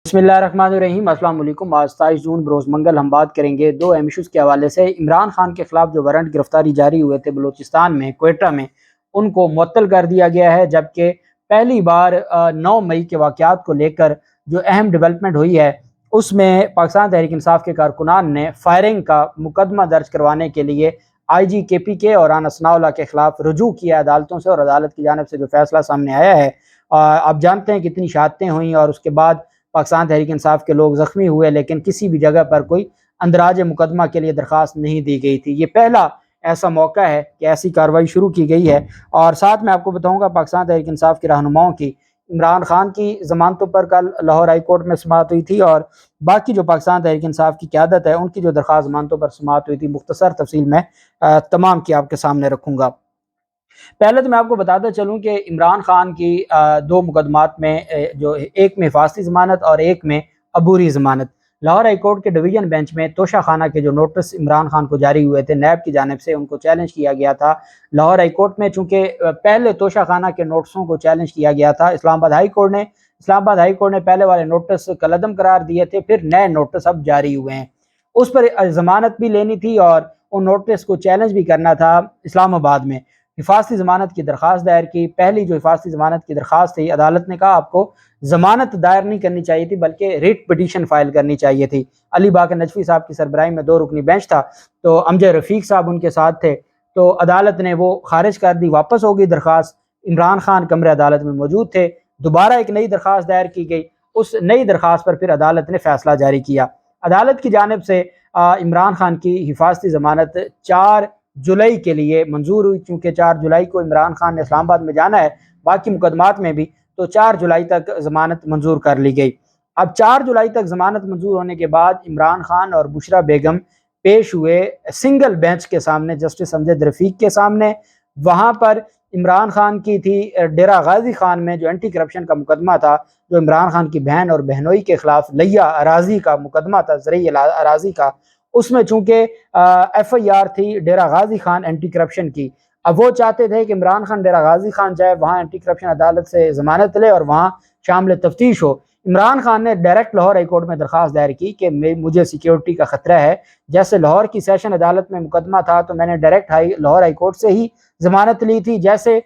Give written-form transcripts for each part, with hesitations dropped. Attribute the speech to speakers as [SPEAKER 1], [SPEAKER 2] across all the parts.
[SPEAKER 1] بسم اللہ الرحمن الرحیم۔ السلام علیکم۔ آج 27 جون بروز منگل ہم بات کریں گے دو اہم ایشوز کے حوالے سے۔ عمران خان کے خلاف جو وارنٹ گرفتاری جاری ہوئے تھے بلوچستان میں کوئٹہ میں، ان کو معطل کر دیا گیا ہے، جبکہ پہلی بار 9 مئی کے واقعات کو لے کر جو اہم ڈیولپمنٹ ہوئی ہے اس میں پاکستان تحریک انصاف کے کارکنان نے فائرنگ کا مقدمہ درج کروانے کے لیے آئی جی کے پی کے اور رانا ثناء اللہ کے خلاف رجوع کیا عدالتوں سے، اور عدالت کی جانب سے جو فیصلہ سامنے آیا ہے، آپ جانتے ہیں کتنی شہادتیں ہوئیں اور اس کے بعد پاکستان تحریک انصاف کے لوگ زخمی ہوئے، لیکن کسی بھی جگہ پر کوئی اندراج مقدمہ کے لیے درخواست نہیں دی گئی تھی۔ یہ پہلا ایسا موقع ہے کہ ایسی کارروائی شروع کی گئی ہے۔ اور ساتھ میں آپ کو بتاؤں گا پاکستان تحریک انصاف کے رہنماؤں کی عمران خان کی ضمانتوں پر کل لاہور ہائی کورٹ میں سماعت ہوئی تھی، اور باقی جو پاکستان تحریک انصاف کی قیادت ہے ان کی جو درخواست ضمانتوں پر سماعت ہوئی تھی، مختصر تفصیل میں تمام کی آپ کے سامنے رکھوں گا۔ پہلے تو میں آپ کو بتاتا چلوں کہ عمران خان کی دو مقدمات میں جو ایک میں حفاظتی ضمانت اور ایک میں عبوری ضمانت، لاہور ہائی کورٹ کے ڈویژن بینچ میں توشہ خانہ کے جو نوٹس عمران خان کو جاری ہوئے تھے نیب کی جانب سے، ان کو چیلنج کیا گیا تھا لاہور ہائی کورٹ میں۔ چونکہ پہلے توشہ خانہ کے نوٹسوں کو چیلنج کیا گیا تھا اسلام آباد ہائی کورٹ نے پہلے والے نوٹس کالعدم قرار دیے تھے، پھر نئے نوٹس اب جاری ہوئے ہیں، اس پر ضمانت بھی لینی تھی اور ان نوٹس کو چیلنج بھی کرنا تھا۔ اسلام آباد میں حفاظتی ضمانت کی درخواست دائر کی، پہلی جو حفاظتی ضمانت کی درخواست تھی، عدالت نے کہا آپ کو ضمانت دائر نہیں کرنی چاہیے تھی بلکہ ریٹ پٹیشن فائل کرنی چاہیے تھی۔ علی باقر نجفی صاحب کی سربراہی میں 2 رکنی بینچ تھا، تو امجد رفیق صاحب ان کے ساتھ تھے، تو عدالت نے وہ خارج کر دی، واپس ہو گئی درخواست۔ عمران خان کمرے عدالت میں موجود تھے، دوبارہ ایک نئی درخواست دائر کی گئی، اس نئی درخواست پر پھر عدالت نے فیصلہ جاری کیا۔ عدالت کی جانب سے عمران خان کی حفاظتی ضمانت 4 جولائی کے لیے منظور ہوئی، چونکہ 4 جولائی کو عمران خان نے اسلام آباد میں جانا ہے باقی مقدمات میں بھی، تو 4 جولائی تک ضمانت منظور کر لی گئی۔ اب 4 جولائی تک ضمانت منظور ہونے کے بعد عمران خان اور بشرا بیگم پیش ہوئے سنگل بینچ کے سامنے، جسٹس امجد رفیق کے سامنے۔ وہاں پر عمران خان کی تھی ڈیرہ غازی خان میں جو اینٹی کرپشن کا مقدمہ تھا، جو عمران خان کی بہن اور بہنوئی کے خلاف لیا اراضی کا مقدمہ تھا، زرعی اراضی کا، اس میں چونکہ ایف آئی آر تھی ڈیرہ غازی خان اینٹی کرپشن کی۔ اب وہ چاہتے تھے کہ عمران خان ڈیرہ غازی خان جائے، وہاں اینٹی کرپشن عدالت سے ضمانت لے اور وہاں شامل تفتیش ہو۔ عمران خان نے ڈائریکٹ لاہور ہائی کورٹ میں درخواست دائر کی کہ مجھے سیکیورٹی کا خطرہ ہے، جیسے لاہور کی سیشن عدالت میں مقدمہ تھا تو میں نے ڈائریکٹ لاہور ہائی کورٹ سے ہی ضمانت لی تھی، جیسے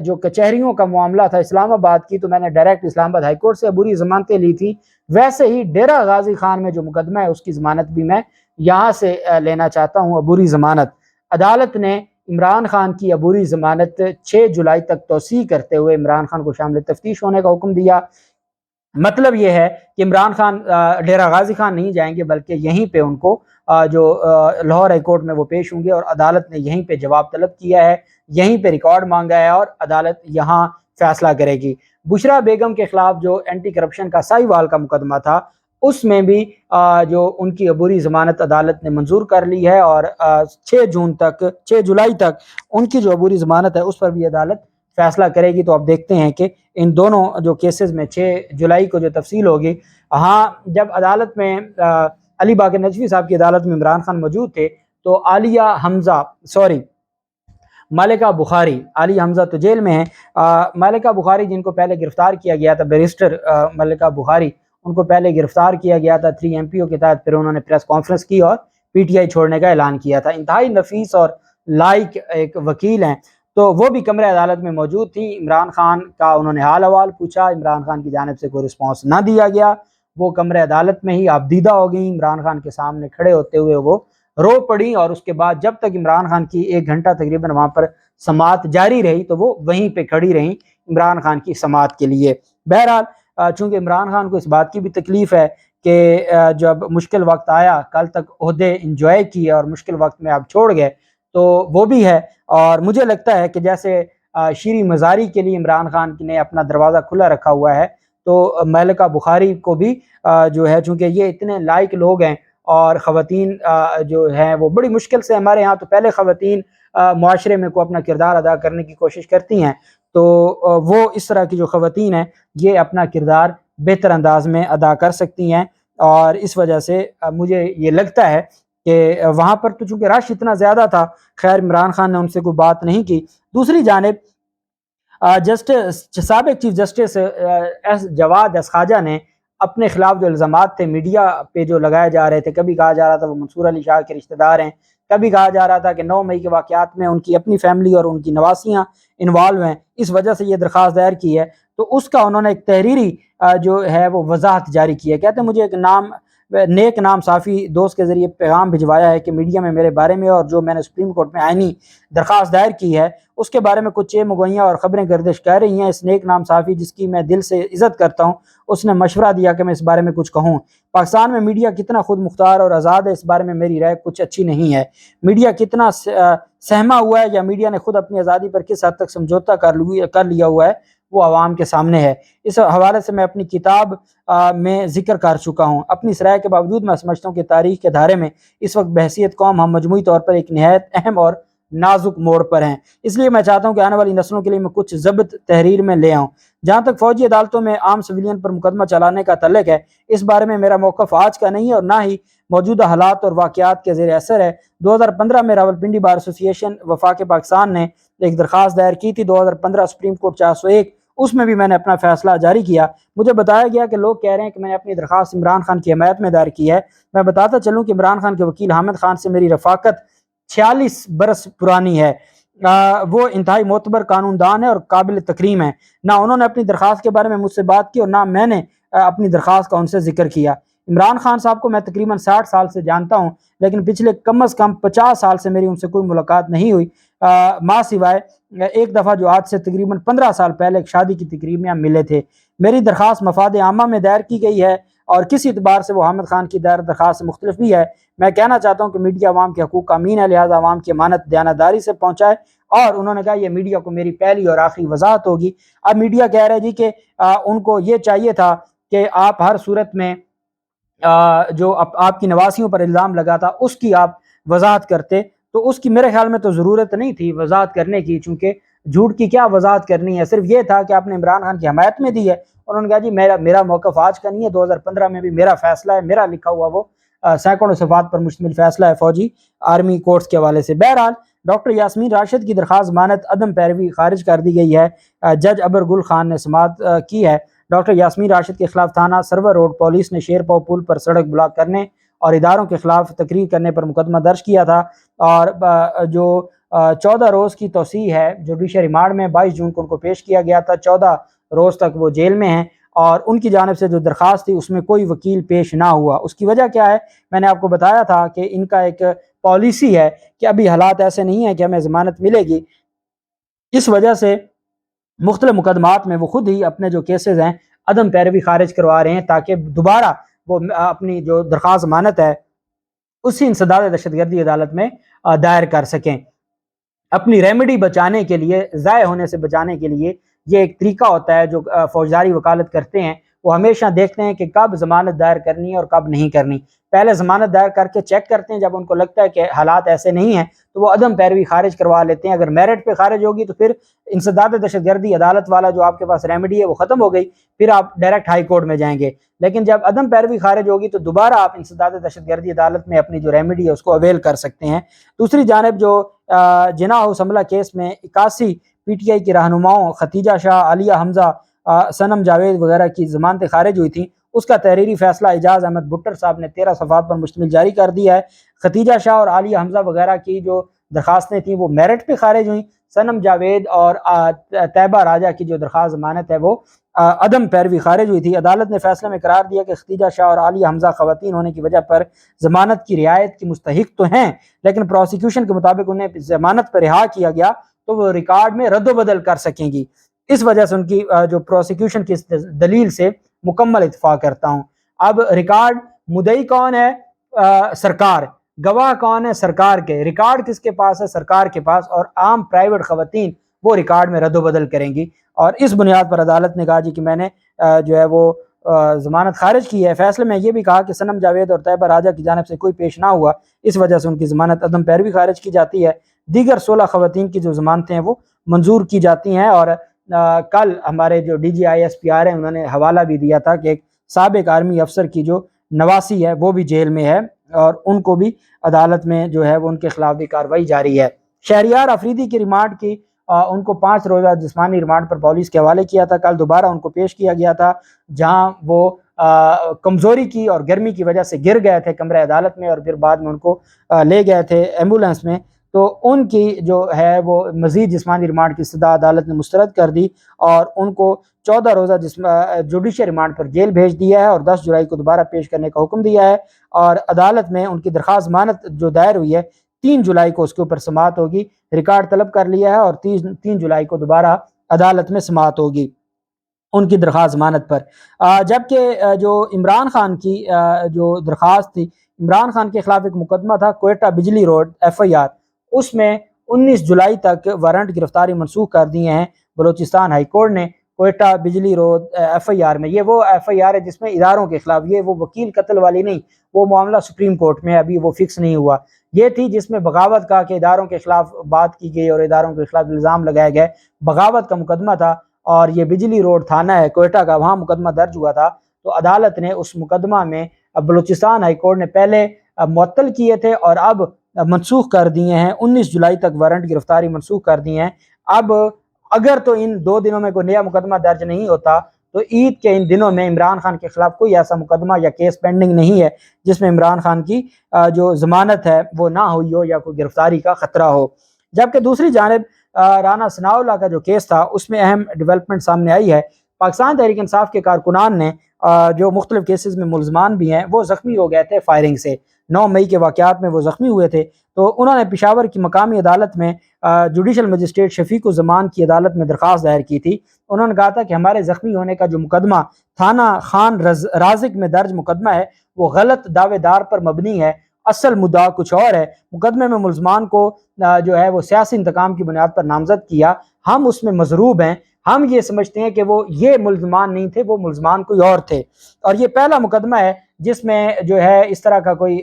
[SPEAKER 1] جو کچہریوں کا معاملہ تھا اسلام آباد کی تو میں نے ڈائریکٹ اسلام آباد ہائی کورٹ سے عبوری ضمانتیں لی تھی، ویسے ہی ڈیرہ غازی خان میں جو مقدمہ ہے اس کی ضمانت بھی میں یہاں سے لینا چاہتا ہوں، عبوری ضمانت۔ عدالت نے عمران خان کی عبوری ضمانت 6 جولائی تک توسیع کرتے ہوئے عمران خان کو شامل تفتیش ہونے کا حکم دیا۔ مطلب یہ ہے کہ عمران خان ڈیرہ غازی خان نہیں جائیں گے بلکہ یہیں پہ ان کو جو لاہور ہائی کورٹ میں وہ پیش ہوں گے، اور عدالت نے یہیں پہ جواب طلب کیا ہے، یہیں پہ ریکارڈ مانگا ہے اور عدالت یہاں فیصلہ کرے گی۔ بشرا بیگم کے خلاف جو اینٹی کرپشن کا ساہیوال کا مقدمہ تھا اس میں بھی جو ان کی عبوری ضمانت عدالت نے منظور کر لی ہے، اور 6 جولائی تک ان کی جو عبوری ضمانت ہے اس پر بھی عدالت فیصلہ کرے گی۔ تو اب دیکھتے ہیں کہ ان دونوں جو کیسز میں 6 جولائی کو جو تفصیل ہوگی۔ ہاں، جب عدالت میں علی باقر نجفی صاحب کی عدالت میں عمران خان موجود تھے تو ملکہ بخاری، علی حمزہ تو جیل میں ہیں، ملکہ بخاری جن کو پہلے گرفتار کیا گیا تھا، بیرسٹر ملکہ بخاری، ان کو پہلے گرفتار کیا گیا تھا 3 MPO کے تحت، پھر انہوں نے پریس کانفرنس کی اور پی ٹی آئی چھوڑنے کا اعلان کیا تھا۔ انتہائی نفیس اور لائق ایک وکیل ہیں، تو وہ بھی کمرے عدالت میں موجود تھی۔ عمران خان کا انہوں نے حال احوال پوچھا، عمران خان کی جانب سے کوئی رسپانس نہ دیا گیا، وہ کمرے عدالت میں ہی آبدیدہ ہو گئیں، عمران خان کے سامنے کھڑے ہوتے ہوئے وہ رو پڑی، اور اس کے بعد جب تک عمران خان کی 1 گھنٹہ تقریباً وہاں پر سماعت جاری رہی تو وہ وہیں پہ کھڑی رہیں عمران خان کی سماعت کے لیے۔ بہرحال چونکہ عمران خان کو اس بات کی بھی تکلیف ہے کہ جب مشکل وقت آیا، کل تک عہدے انجوائے کیے اور مشکل وقت میں آپ چھوڑ گئے، تو وہ بھی ہے۔ اور مجھے لگتا ہے کہ جیسے شیریں مزاری کے لیے عمران خان نے اپنا دروازہ کھلا رکھا ہوا ہے، تو ملکہ بخاری کو بھی جو ہے، چونکہ یہ اتنے لائق لوگ ہیں اور خواتین جو ہیں وہ بڑی مشکل سے، ہمارے ہاں تو پہلے خواتین معاشرے میں کو اپنا کردار ادا کرنے کی کوشش کرتی ہیں، تو وہ اس طرح کی جو خواتین ہیں یہ اپنا کردار بہتر انداز میں ادا کر سکتی ہیں، اور اس وجہ سے مجھے یہ لگتا ہے کہ وہاں پر تو چونکہ رش اتنا زیادہ تھا، خیر عمران خان نے ان سے کوئی بات نہیں کی۔ دوسری جانب سابق چیف جسٹس جواد خواجہ نے اپنے خلاف جو الزامات تھے میڈیا پہ جو لگائے جا رہے تھے، کبھی کہا جا رہا تھا وہ منصور علی شاہ کے رشتہ دار ہیں، کبھی کہا جا رہا تھا کہ 9 مئی کے واقعات میں ان کی اپنی فیملی اور ان کی نواسیاں انوالو ہیں، اس وجہ سے یہ درخواست دائر کی ہے، تو اس کا انہوں نے ایک تحریری جو ہے وہ وضاحت جاری کی ہے۔ کہتے ہیں مجھے ایک نیک نام صافی دوست کے ذریعے پیغام بھجوایا ہے کہ میڈیا میں میرے بارے میں اور جو میں نے سپریم کورٹ میں آئینی درخواست دائر کی ہے اس کے بارے میں کچھ چہ مگوئیاں اور خبریں گردش کر رہی ہیں۔ اس نیک نام صحافی جس کی میں دل سے عزت کرتا ہوں، اس نے مشورہ دیا کہ میں اس بارے میں کچھ کہوں۔ پاکستان میں میڈیا کتنا خود مختار اور آزاد ہے، اس بارے میں میری رائے کچھ اچھی نہیں ہے۔ میڈیا کتنا سہما ہوا ہے یا میڈیا نے خود اپنی آزادی پر کس حد تک سمجھوتا کر لیا ہوا ہے، وہ عوام کے سامنے ہے۔ اس حوالے سے میں اپنی کتاب میں ذکر کر چکا ہوں۔ اپنی اس رائے کے باوجود میں سمجھتا ہوں کہ تاریخ کے دھارے میں اس وقت بحیثیت قوم ہم مجموعی طور پر ایک نہایت اہم اور نازک موڑ پر ہیں، اس لیے میں چاہتا ہوں کہ آنے والی نسلوں کے لیے میں کچھ ضبط تحریر میں لے آؤں۔ جہاں تک فوجی عدالتوں میں عام سویلین پر مقدمہ چلانے کا تعلق ہے، اس بارے میں میرا موقف آج کا نہیں ہے اور نہ ہی موجودہ حالات اور واقعات کے زیر اثر ہے۔ 2015 میں راولپنڈی بار ایسوسی ایشن وفاق پاکستان نے ایک درخواست دائر کی تھی، 2015 سپریم کورٹ 401، اس میں بھی میں نے اپنا فیصلہ جاری کیا۔ مجھے بتایا گیا کہ لوگ کہہ رہے ہیں کہ میں نے اپنی درخواست عمران خان کی حمایت میں دائر کی ہے۔ میں بتاتا چلوں کہ عمران خان کے وکیل حامد خان سے میری رفاقت 46 برس پرانی ہے۔ وہ انتہائی معتبر قانون دان ہے اور قابل تکریم ہے۔ نہ انہوں نے اپنی درخواست کے بارے میں مجھ سے بات کی اور نہ میں نے اپنی درخواست کا ان سے ذکر کیا۔ عمران خان صاحب کو میں تقریباً 60 سال سے جانتا ہوں، لیکن پچھلے کم از کم 50 سال سے میری ان سے کوئی ملاقات نہیں ہوئی، ماں سوائے ایک دفعہ جو آج سے تقریباً 15 سال پہلے ایک شادی کی تقریب میں ہم ملے تھے۔ میری درخواست مفاد عامہ میں دائر کی گئی ہے اور کسی اعتبار سے وہ حامد خان کی دائر درخواست سے مختلف بھی ہے۔ میں کہنا چاہتا ہوں کہ میڈیا عوام کے حقوق کا امین ہے، لہٰذا عوام کی امانت دیانتداری سے پہنچائے، اور انہوں نے کہا یہ میڈیا کو میری پہلی اور آخری وضاحت ہوگی۔ اب میڈیا کہہ رہے جی کہ ان کو یہ چاہیے تھا کہ آپ ہر صورت میں جو آپ کی نواسیوں پر الزام لگا تھا اس کی آپ وضاحت کرتے، تو اس کی میرے خیال میں تو ضرورت نہیں تھی وضاحت کرنے کی، چونکہ جھوٹ کی کیا وضاحت کرنی ہے، صرف یہ تھا کہ آپ نے عمران خان کی حمایت میں دی ہے۔ انہوں نے کہا جی میرا موقف آج کا نہیں ہے، 2015 میں بھی میرا فیصلہ ہے، میرا لکھا ہوا وہ سینکڑوں صفحات پر مشتمل فیصلہ ہے فوجی آرمی کورٹس کے حوالے سے۔ بہرحال ڈاکٹر یاسمین راشد کی درخواست ضمانت عدم پیروی خارج کر دی گئی ہے۔ جج ابر گل خان نے سماعت کی ہے۔ ڈاکٹر یاسمین راشد کے خلاف تھانہ سرور روڈ پولیس نے شیر پاؤ پل پر سڑک بلاک کرنے اور اداروں کے خلاف تقریر کرنے پر مقدمہ درج کیا تھا، اور جو 14 روز کی توسیع ہے جوڈیشل ریمانڈ میں 22 جون کو ان کو پیش کیا گیا تھا، 14 روز تک وہ جیل میں ہیں، اور ان کی جانب سے جو درخواست تھی اس میں کوئی وکیل پیش نہ ہوا۔ اس کی وجہ کیا ہے؟ میں نے آپ کو بتایا تھا کہ ان کا ایک پالیسی ہے کہ ابھی حالات ایسے نہیں ہیں کہ ہمیں ضمانت ملے گی، اس وجہ سے مختلف مقدمات میں وہ خود ہی اپنے جو کیسز ہیں عدم پیروی خارج کروا رہے ہیں تاکہ دوبارہ وہ اپنی جو درخواست ضمانت ہے اسی انسداد دہشت گردی عدالت میں دائر کر سکیں۔ اپنی ریمیڈی بچانے کے لیے، ضائع ہونے سے بچانے کے لیے یہ ایک طریقہ ہوتا ہے جو فوجداری وکالت کرتے ہیں، وہ ہمیشہ دیکھتے ہیں کہ کب ضمانت دائر کرنی ہے اور کب نہیں کرنی۔ پہلے ضمانت دائر کر کے چیک کرتے ہیں، جب ان کو لگتا ہے کہ حالات ایسے نہیں ہیں تو وہ عدم پیروی خارج کروا لیتے ہیں۔ اگر میرٹ پہ خارج ہوگی تو پھر انسداد دہشت گردی عدالت والا جو آپ کے پاس ریمیڈی ہے وہ ختم ہو گئی، پھر آپ ڈائریکٹ ہائی کورٹ میں جائیں گے۔ لیکن جب عدم پیروی خارج ہوگی تو دوبارہ آپ انسداد دہشت گردی عدالت میں اپنی جو ریمیڈی ہے اس کو اویل کر سکتے ہیں۔ دوسری جانب جو جناح حملہ کیس میں 81 پی ٹی آئی کی رہنماؤں ختیجہ شاہ، عالیہ حمزہ، صنم جاوید وغیرہ کی ضمانتیں خارج ہوئی تھیں، اس کا تحریری فیصلہ اعجاز احمد بھٹر صاحب نے 13 صفحات پر مشتمل جاری کر دیا ہے۔ ختیجہ شاہ اور عالیہ حمزہ وغیرہ کی جو درخواستیں تھیں وہ میرٹ پہ خارج ہوئیں، صنم جاوید اور طیبہ راجہ کی جو درخواست ضمانت ہے وہ عدم پیروی خارج ہوئی تھی۔ عدالت نے فیصلے میں قرار دیا کہ ختیجہ شاہ اور عالیہ حمزہ خواتین ہونے کی وجہ پر ضمانت کی رعایت کی مستحق تو ہیں، لیکن پروسیکیوشن کے مطابق انہیں ضمانت پر رہا کیا گیا تو وہ ریکارڈ میں رد و بدل کر سکیں گی۔ اس وجہ سے ان کی جو پروسیکیوشن کی دلیل سے مکمل اتفاق کرتا ہوں۔ اب ریکارڈ مدعی کون ہے؟ سرکار۔ گواہ کون ہے؟ سرکار کے۔ ریکارڈ کس کے پاس ہے؟ سرکار کے پاس، اور عام پرائیویٹ خواتین وہ ریکارڈ میں رد و بدل کریں گی، اور اس بنیاد پر عدالت نے کہا جی کہ میں نے جو ہے وہ ضمانت خارج کی ہے۔ فیصلے میں یہ بھی کہا کہ صنم جاوید اور طیبہ راجہ کی جانب سے کوئی پیش نہ ہوا، اس وجہ سے ان کی ضمانت عدم پیروی خارج کی جاتی ہے۔ دیگر 16 خواتین کی جو ضمانتیں ہیں وہ منظور کی جاتی ہیں، اور کل ہمارے جو D G I S P R ہیں انہوں نے حوالہ بھی دیا تھا کہ ایک سابق آرمی افسر کی جو نواسی ہے وہ بھی جیل میں ہے، اور ان کو بھی عدالت میں جو ہے وہ ان کے خلاف بھی کارروائی جاری ہے۔ شہریار افریدی کی ریمانڈ کی ان کو 5 روزہ جسمانی ریمانڈ پر پولیس کے حوالے کیا تھا۔ کل دوبارہ ان کو پیش کیا گیا تھا، جہاں وہ کمزوری کی اور گرمی کی وجہ سے گر گئے تھے کمرہ عدالت میں، اور پھر بعد میں ان کو لے گئے تھے ایمبولینس میں۔ تو ان کی جو ہے وہ مزید جسمانی ریمانڈ کی استدعا عدالت نے مسترد کر دی اور ان کو 14 روزہ جوڈیشل ریمانڈ پر جیل بھیج دیا ہے اور 10 جولائی کو دوبارہ پیش کرنے کا حکم دیا ہے، اور عدالت میں ان کی درخواست ضمانت جو دائر ہوئی ہے 3 جولائی کو اس کے اوپر سماعت ہوگی، ریکارڈ طلب کر لیا ہے، اور 3 جولائی کو دوبارہ عدالت میں سماعت ہوگی ان کی درخواست ضمانت پر۔ جبکہ جو عمران خان کی جو درخواست تھی، عمران خان کے خلاف ایک مقدمہ تھا کوئٹہ بجلی روڈ FIR، اس میں 19 جولائی تک وارنٹ گرفتاری منسوخ کر دیے ہیں بلوچستان ہائی کورٹ نے کوئٹہ بجلی روڈ FIR میں۔ یہ وہ FIR ہے جس میں اداروں کے خلاف، یہ وہ وکیل قتل والی نہیں، وہ معاملہ سپریم کورٹ میں ابھی وہ فکس نہیں ہوا۔ یہ تھی جس میں بغاوت کا کہ اداروں کے خلاف بات کی گئی اور اداروں کے خلاف الزام لگائے گئے، بغاوت کا مقدمہ تھا، اور یہ بجلی روڈ تھانہ ہے کوئٹہ کا، وہاں مقدمہ درج ہوا تھا۔ تو عدالت نے اس مقدمہ میں بلوچستان ہائی کورٹ نے پہلے معطل کیے تھے اور اب منسوخ کر دیے ہیں، 19 جولائی تک وارنٹ گرفتاری منسوخ کر دی ہیں۔ اب اگر تو ان 2 دنوں میں کوئی نیا مقدمہ درج نہیں ہوتا تو عید کے ان دنوں میں عمران خان کے خلاف کوئی ایسا مقدمہ یا کیس پینڈنگ نہیں ہے جس میں عمران خان کی جو ضمانت ہے وہ نہ ہوئی ہو یا کوئی گرفتاری کا خطرہ ہو۔ جبکہ دوسری جانب رانا ثناءاللہ کا جو کیس تھا اس میں اہم ڈیولپمنٹ سامنے آئی ہے۔ پاکستان تحریک انصاف کے کارکنان نے جو مختلف کیسز میں ملزمان بھی ہیں وہ زخمی ہو گئے تھے فائرنگ سے، 9 مئی کے واقعات میں وہ زخمی ہوئے تھے۔ تو انہوں نے پشاور کی مقامی عدالت میں جوڈیشل مجسٹریٹ شفیق الزمان کی عدالت میں درخواست دائر کی تھی۔ انہوں نے کہا تھا کہ ہمارے زخمی ہونے کا جو مقدمہ تھانہ خان رازق میں درج مقدمہ ہے وہ غلط دعوے دار پر مبنی ہے، اصل مدعا کچھ اور ہے۔ مقدمے میں ملزمان کو جو ہے وہ سیاسی انتقام کی بنیاد پر نامزد کیا، ہم اس میں مضروب ہیں، ہم یہ سمجھتے ہیں کہ وہ یہ ملزمان نہیں تھے، وہ ملزمان کوئی اور تھے، اور یہ پہلا مقدمہ ہے جس میں جو ہے اس طرح کا کوئی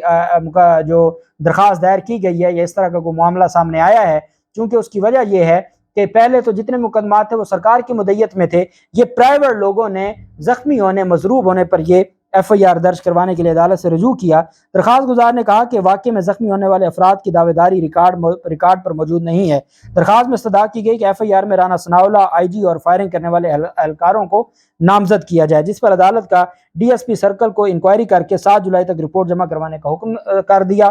[SPEAKER 1] جو درخواست دائر کی گئی ہے یا اس طرح کا کوئی معاملہ سامنے آیا ہے، چونکہ اس کی وجہ یہ ہے کہ پہلے تو جتنے مقدمات تھے وہ سرکار کی مدیت میں تھے، یہ پرائیویٹ لوگوں نے زخمی ہونے، مضروب ہونے پر یہ FIR درج کروانے کے لیے عدالت سے رجوع کیا۔ درخواست گزار نے کہا کہ واقعے میں زخمی ہونے والے افراد کی دعوے داری ریکارڈ پر موجود نہیں ہے۔ درخواست میں استدعا کی گئی کہ FIR میں رانا ثناءاللہ IG اور فائرنگ کرنے والے اہلکاروں کو نامزد کیا جائے، جس پر عدالت کا DSP سرکل کو انکوائری کر کے 7 جولائی تک رپورٹ جمع کروانے کا حکم کر دیا۔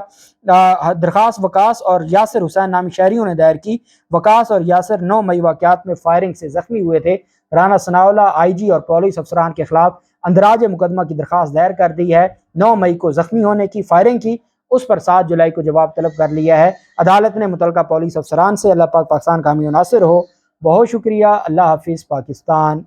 [SPEAKER 1] درخواست وقاص اور یاسر حسین نامی شہریوں نے دائر کی۔ وقاص اور یاسر 9 مئی واقعات میں فائرنگ سے زخمی ہوئے تھے۔ رانا ثناءاللہ IG اور پولیس افسران کے خلاف اندراج مقدمہ کی درخواست دائر کر دی ہے۔ 9 مئی کو زخمی ہونے کی، فائرنگ کی، اس پر 7 جولائی کو جواب طلب کر لیا ہے۔ عدالت نے متعلقہ پولیس افسران سے اللہ پاک پاکستان کا حامی و ناصر ہو۔ بہت شکریہ۔ اللہ حافظ پاکستان۔